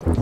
Hey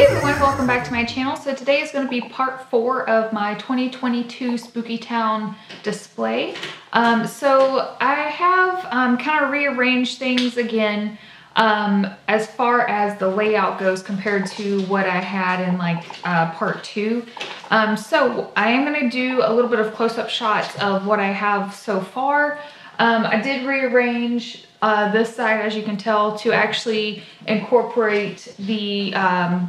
everyone, welcome back to my channel. So today is going to be part 4 of my 2022 Spooky Town display. So I have kind of rearranged things again as far as the layout goes compared to what I had in like part 2. So I am going to do a little bit of close-up shots of what I have so far. I did rearrange this side, as you can tell, to actually incorporate the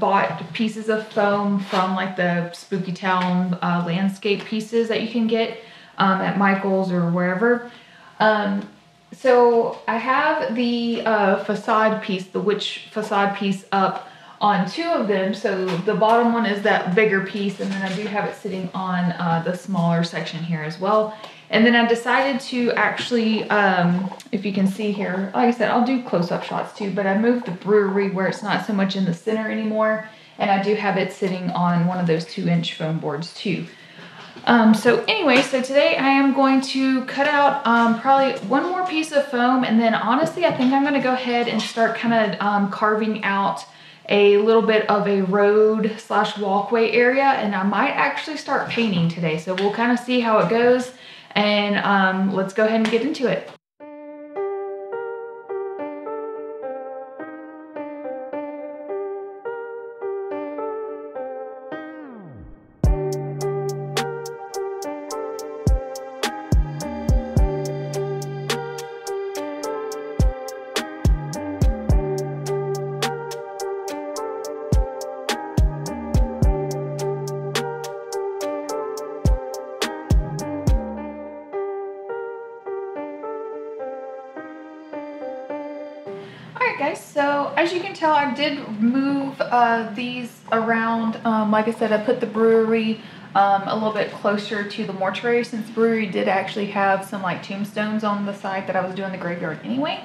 bought pieces of foam from like the Spooky Town landscape pieces that you can get at Michael's or wherever. So I have the facade piece, the witch facade piece up on 2 of them. So the bottom one is that bigger piece, and then I do have it sitting on the smaller section here as well. And then I decided to actually, if you can see here, like I said, I'll do close-up shots too, but I moved the brewery where it's not so much in the center anymore. And I do have it sitting on one of those 2-inch foam boards too. So anyway, so today I am going to cut out probably one more piece of foam, and then honestly I think I'm going to go ahead and start kind of carving out a little bit of a road / walkway area, and I might actually start painting today. So we'll kind of see how it goes, and let's go ahead and get into it. Alright guys, so as you can tell, I did move these around. Like I said, I put the brewery a little bit closer to the mortuary, since the brewery did actually have some like tombstones on the side that I was doing the graveyard anyway.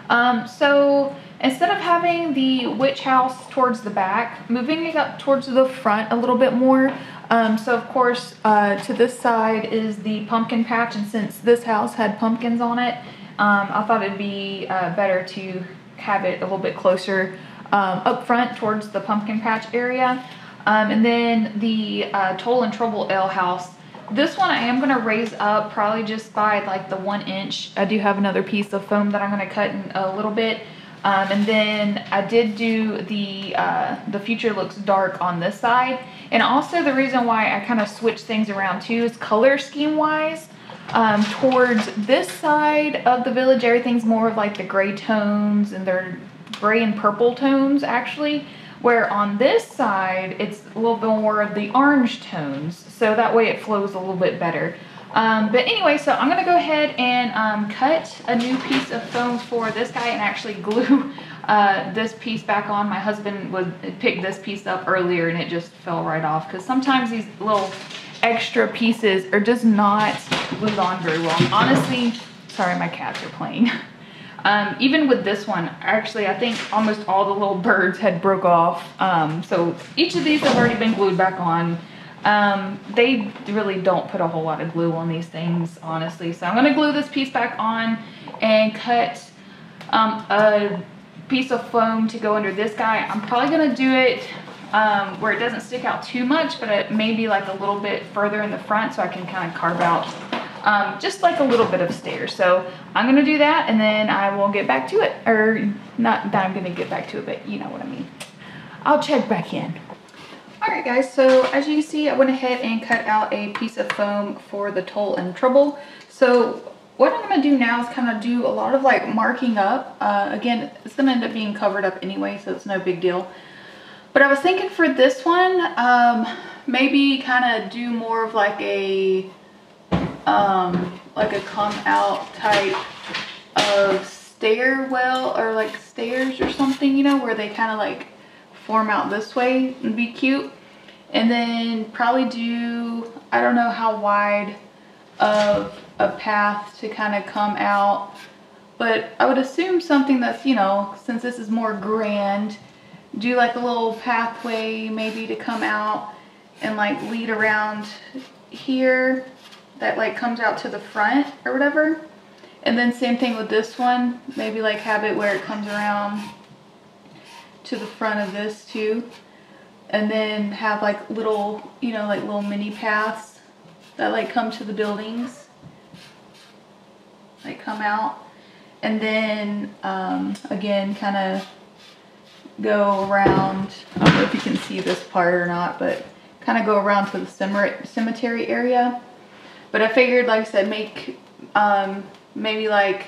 So instead of having the witch house towards the back, moving it up towards the front a little bit more. So of course to this side is the pumpkin patch, and since this house had pumpkins on it, I thought it'd be better to have it a little bit closer up front towards the pumpkin patch area. And then the Toll and Trouble Ale house, this one I am going to raise up probably just by like the 1 inch. I do have another piece of foam that I'm going to cut in a little bit. And then I did do the Future Looks Dark on this side. And also the reason why I kind of switched things around too is color scheme wise. Towards this side of the village, everything's more of like the gray tones, and they're gray and purple tones actually, where on this side it's a little bit more of the orange tones, so that way it flows a little bit better. But anyway, so I'm gonna go ahead and cut a new piece of foam for this guy and actually glue this piece back on. My husband would pick this piece up earlier and it just fell right off, because sometimes these little extra pieces are just not glued on very well. Honestly, sorry, my cats are playing. Even with this one, actually, I think almost all the little birds had broke off. So each of these have already been glued back on. They really don't put a whole lot of glue on these things, honestly. So I'm gonna glue this piece back on and cut a piece of foam to go under this guy. I'm probably gonna do it where it doesn't stick out too much, but it may be like a little bit further in the front, so I can kind of carve out just like a little bit of stairs. So I'm gonna do that, and then I will get back to it. Or not that I'm gonna get back to it, but you know what I mean. I'll check back in. Alright guys, so as you can see, I went ahead and cut out a piece of foam for the Toll and Trouble. So what I'm going to do now is kind of do a lot of like marking up. Again, it's going to end up being covered up anyway, so it's no big deal. But I was thinking for this one, maybe kind of do more of like a come out type of stairwell, or like stairs or something, you know, where they kind of like form out this way and be cute. And then probably do, I don't know how wide of a path to kind of come out, but I would assume something that's, you know, since this is more grand, do like a little pathway maybe to come out and like lead around here. that like comes out to the front or whatever. And then same thing with this one, maybe like have it where it comes around to the front of this too. And then have like little, you know, like little mini paths that like come to the buildings, like come out. And then again, kind of go around, I don't know if you can see this part or not, but kind of go around to the cemetery area. But I figured, like I said, make maybe like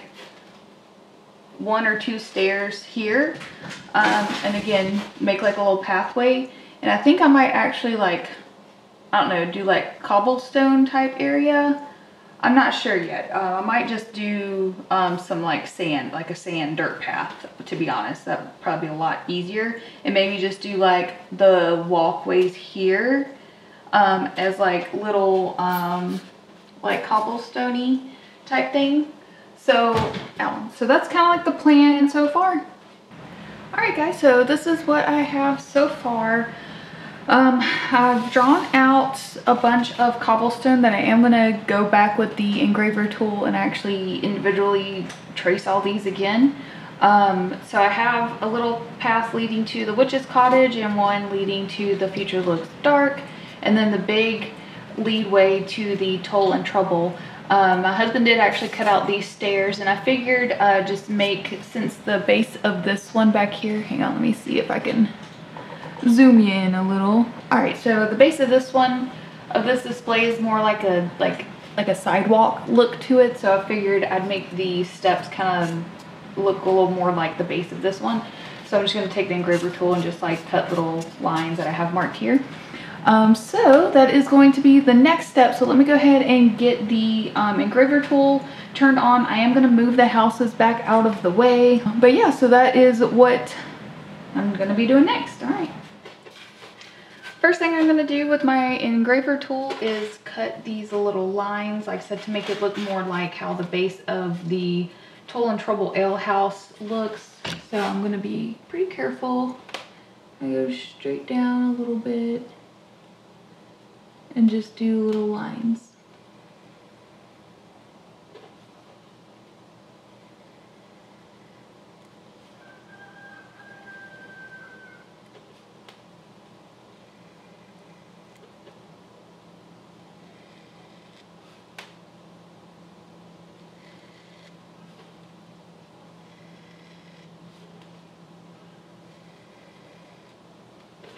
1 or 2 stairs here, and again make like a little pathway. And I think I might actually, like, I don't know, do like cobblestone type area. I'm not sure yet. I might just do some like sand, like a sand dirt path, to be honest. That would probably be a lot easier. And maybe just do like the walkways here as like little like cobblestone-y type thing. So that's kind of like the plan so far. All right, guys, so this is what I have so far. I've drawn out a bunch of cobblestone that I am gonna go back with the engraver tool and actually individually trace all these again. So I have a little path leading to the witch's cottage and one leading to the future looks dark, and then the big leadway to the toll and trouble. My husband did actually cut out these stairs, and I figured just make, since the base of this one back here, hang on, let me see if I can zoom you in a little. All right, so the base of this one, of this display, is more like a sidewalk look to it. So I figured I'd make the steps kind of look a little more like the base of this one. So I'm just going to take the engraver tool and just like cut little lines that I have marked here. So that is going to be the next step. So let me go ahead and get the engraver tool turned on. I am going to move the houses back out of the way. But yeah, so that is what I'm going to be doing next. All right. First thing I'm going to do with my engraver tool is cut these little lines, like I said, to make it look more like how the base of the Toll and Trouble Ale House looks. So I'm going to be pretty careful. I go straight down a little bit and just do little lines.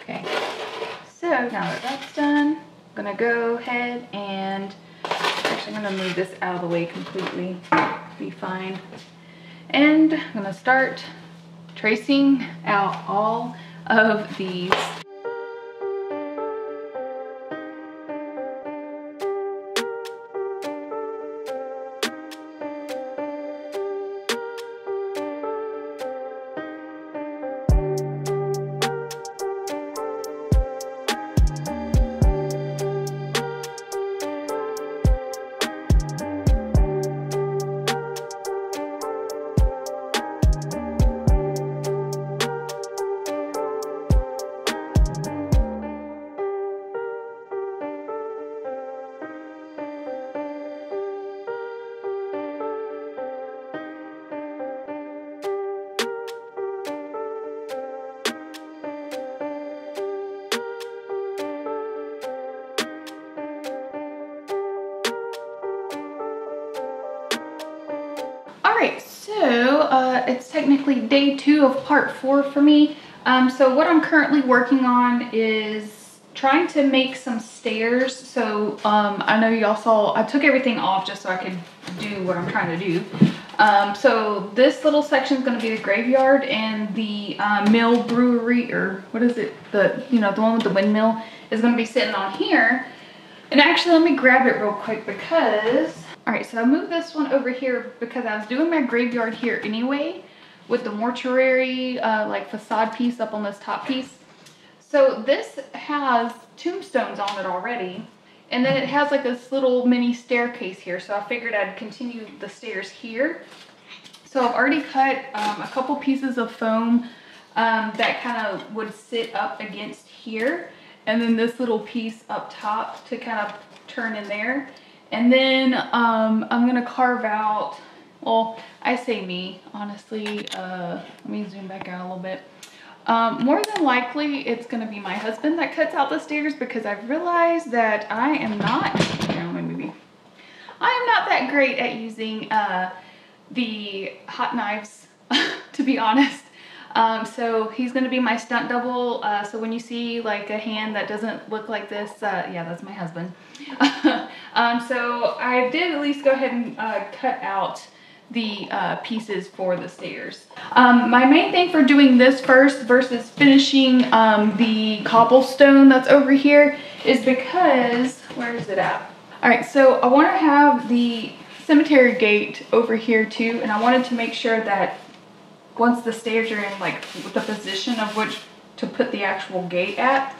Okay, so now that that's done, I'm gonna go ahead and actually I'm gonna move this out of the way completely, be fine. And I'm gonna start tracing out all of these. Alright, so it's technically day 2 of part 4 for me. So what I'm currently working on is trying to make some stairs. So I know y'all saw, I took everything off just so I could do what I'm trying to do. So this little section is going to be the graveyard, and the mill brewery, or what is it? The one with the windmill is going to be sitting on here. And actually, let me grab it real quick because, all right, so I moved this one over here because I was doing my graveyard here anyway with the mortuary like facade piece up on this top piece. So this has tombstones on it already. And then it has like this little mini staircase here. So I figured I'd continue the stairs here. So I've already cut a couple pieces of foam that kind of would sit up against here. And then this little piece up top to kind of turn in there. And then I'm gonna carve out, well, I say me, honestly. Let me zoom back out a little bit. More than likely, it's gonna be my husband that cuts out the stairs, because I've realized that I am not, I am not that great at using the hot knives, to be honest. So he's gonna be my stunt double. So when you see like a hand that doesn't look like this, yeah, that's my husband. So I did at least go ahead and cut out the pieces for the stairs. My main thing for doing this first versus finishing the cobblestone that's over here is because, where is it at? All right, so I want to have the cemetery gate over here too, and I wanted to make sure that once the stairs are in like the position of which to put the actual gate at.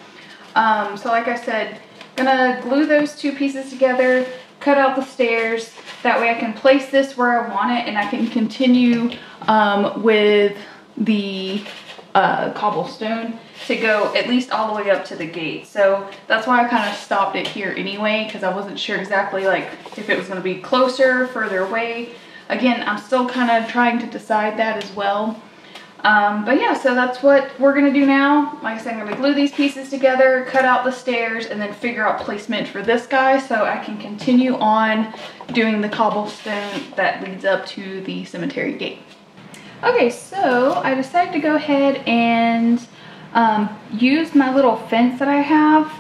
So like I said, gonna glue those two pieces together, cut out the stairs. That way I can place this where I want it, and I can continue with the cobblestone to go at least all the way up to the gate. So that's why I kind of stopped it here anyway, because I wasn't sure exactly like if it was going to be closer, further away. Again, I'm still kind of trying to decide that as well. But yeah, so that's what we're going to do now. Like I said, I'm going to glue these pieces together, cut out the stairs, and then figure out placement for this guy so I can continue on doing the cobblestone that leads up to the cemetery gate. Okay, so I decided to go ahead and use my little fence that I have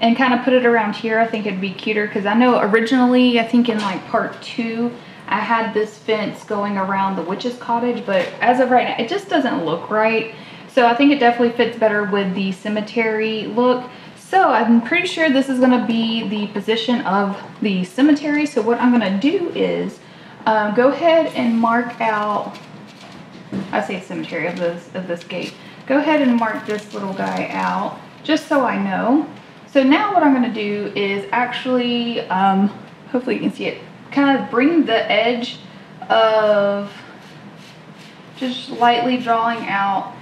and kind of put it around here. I think it'd be cuter because I know originally, I think in like part 2, I had this fence going around the witch's cottage, but as of right now, it just doesn't look right. So I think it definitely fits better with the cemetery look. So I'm pretty sure this is gonna be the position of the cemetery. So what I'm gonna do is go ahead and mark out, I say cemetery of this gate. Go ahead and mark this little guy out just so I know. So now what I'm gonna do is actually, hopefully you can see it, kind of bring the edge of just lightly drawing out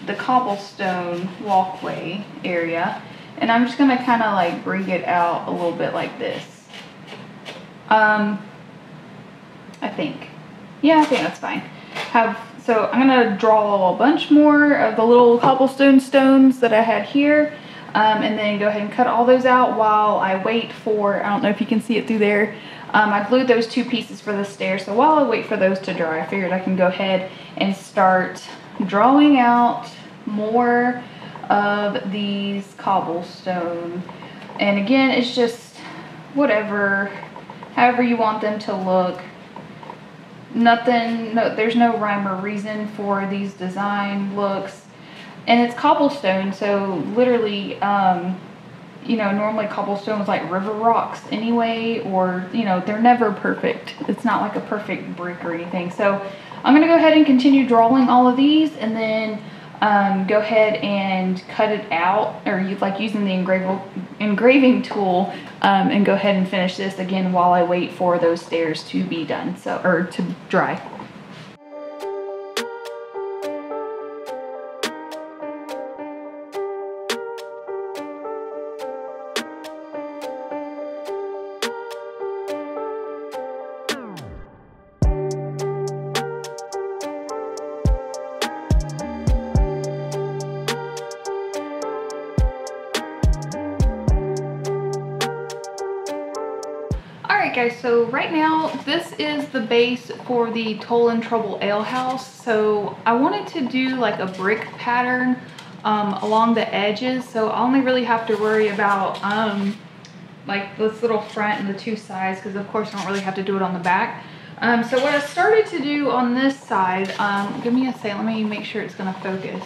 the cobblestone walkway area, and I'm just gonna kind of like bring it out a little bit like this. I think that's fine. So I'm gonna draw a bunch more of the little cobblestone stones that I had here, and then go ahead and cut all those out while I wait for, I don't know if you can see it through there, I glued those two pieces for the stairs. So while I wait for those to dry, I figured I can go ahead and start drawing out more of these cobblestone. And again, it's just whatever, however you want them to look. Nothing, no, there's no rhyme or reason for these design looks. And it's cobblestone, so literally, you know, normally cobblestone is like river rocks anyway, or, you know, they're never perfect. It's not like a perfect brick or anything. So I'm gonna go ahead and continue drawing all of these, and then go ahead and cut it out, or like using the engraving tool, and go ahead and finish this again while I wait for those stairs to be done, so, or to dry. Alright guys, so right now this is the base for the Toll and Trouble Ale House. So I wanted to do like a brick pattern along the edges, so I only really have to worry about like this little front and the two sides, because of course I don't really have to do it on the back. So what I started to do on this side, give me a second, let me make sure it's gonna focus.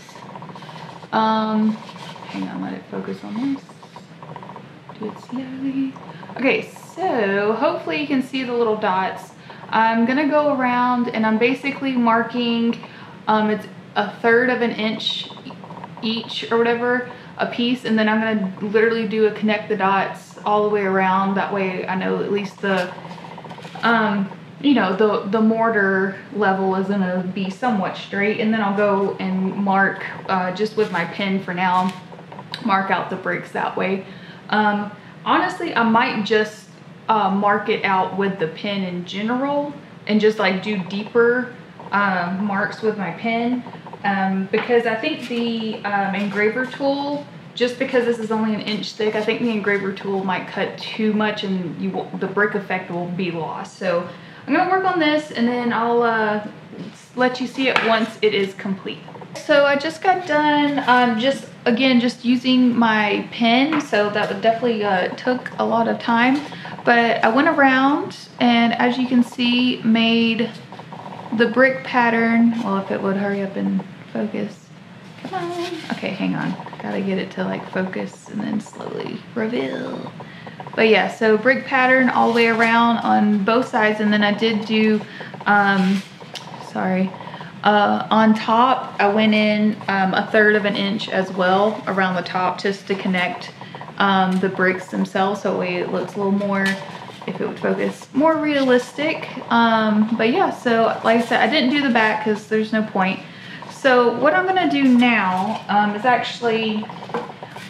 Hang on, let it focus on this. Do it slowly. Okay, so hopefully you can see the little dots. I'm gonna go around and I'm basically marking, it's 1/3 of an inch each or whatever, a piece, and then I'm gonna literally do a connect the dots all the way around. That way I know at least the, you know, the mortar level is gonna be somewhat straight, and then I'll go and mark, just with my pen for now, mark out the bricks that way. honestly, I might just mark it out with the pen in general and just like do deeper marks with my pen, because I think the engraver tool, just because this is only 1 inch thick, I think the engraver tool might cut too much and the brick effect will be lost. So I'm gonna work on this and then I'll let you see it once it is complete. So I just got done just using my pen, so that would definitely took a lot of time, but I went around and, as you can see, made the brick pattern. Well, if it would hurry up and focus. Come on. Okay, hang on. Gotta get it to like focus and then slowly reveal. But yeah, so brick pattern all the way around on both sides, and then I did do, on top, I went in 1/3 of an inch as well around the top, just to connect the bricks themselves, so it looks a little more, if it would focus, more realistic. But yeah, so like I said, I didn't do the back because there's no point. So what I'm gonna do now is actually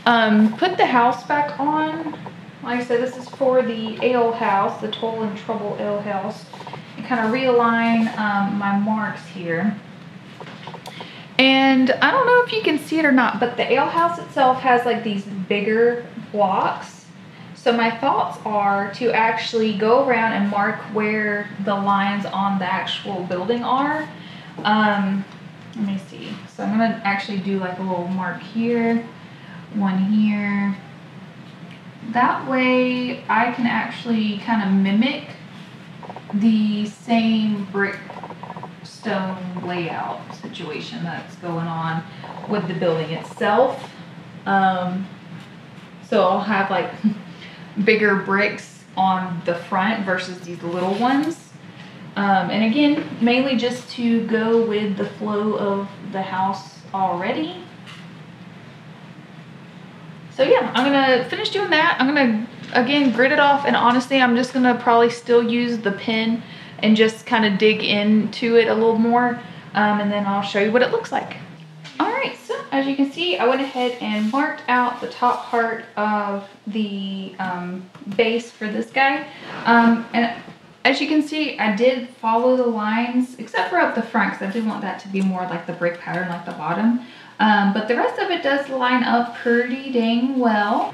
put the house back on. Like I said, this is for the ale house, the Toll and Trouble ale house, and kind of realign my marks here. And I don't know if you can see it or not, but the ale house itself has like these bigger blocks. So my thoughts are to actually go around and mark where the lines on the actual building are. Let me see. So I'm gonna actually do like a little mark here, one here. That way I can actually kind of mimic the same brick stone layout situation that's going on with the building itself. So I'll have like bigger bricks on the front versus these little ones. And again, mainly just to go with the flow of the house already. So yeah, I'm gonna finish doing that. I'm gonna, again, grit it off, and honestly, I'm just gonna probably still use the pen and just kind of dig into it a little more, and then I'll show you what it looks like. All right, so as you can see, I went ahead and marked out the top part of the base for this guy. And as you can see, I did follow the lines, except for up the front, because I do want that to be more like the brick pattern, like the bottom. But the rest of it does line up pretty dang well.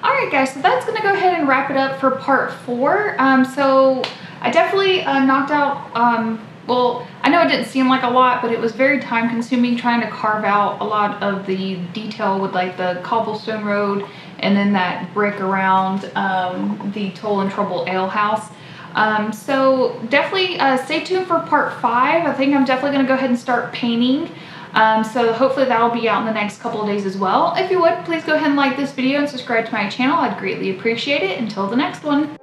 All right, guys, so that's gonna go ahead and wrap it up for part 4. So I definitely knocked out, well, I know it didn't seem like a lot, but it was very time consuming trying to carve out a lot of the detail with like the cobblestone road and then that brick around the Toll and Trouble ale house. So definitely stay tuned for part 5. I think I'm definitely gonna go ahead and start painting. So hopefully that'll be out in the next couple of days as well. If you would, please go ahead and like this video and subscribe to my channel. I'd greatly appreciate it. Until the next one.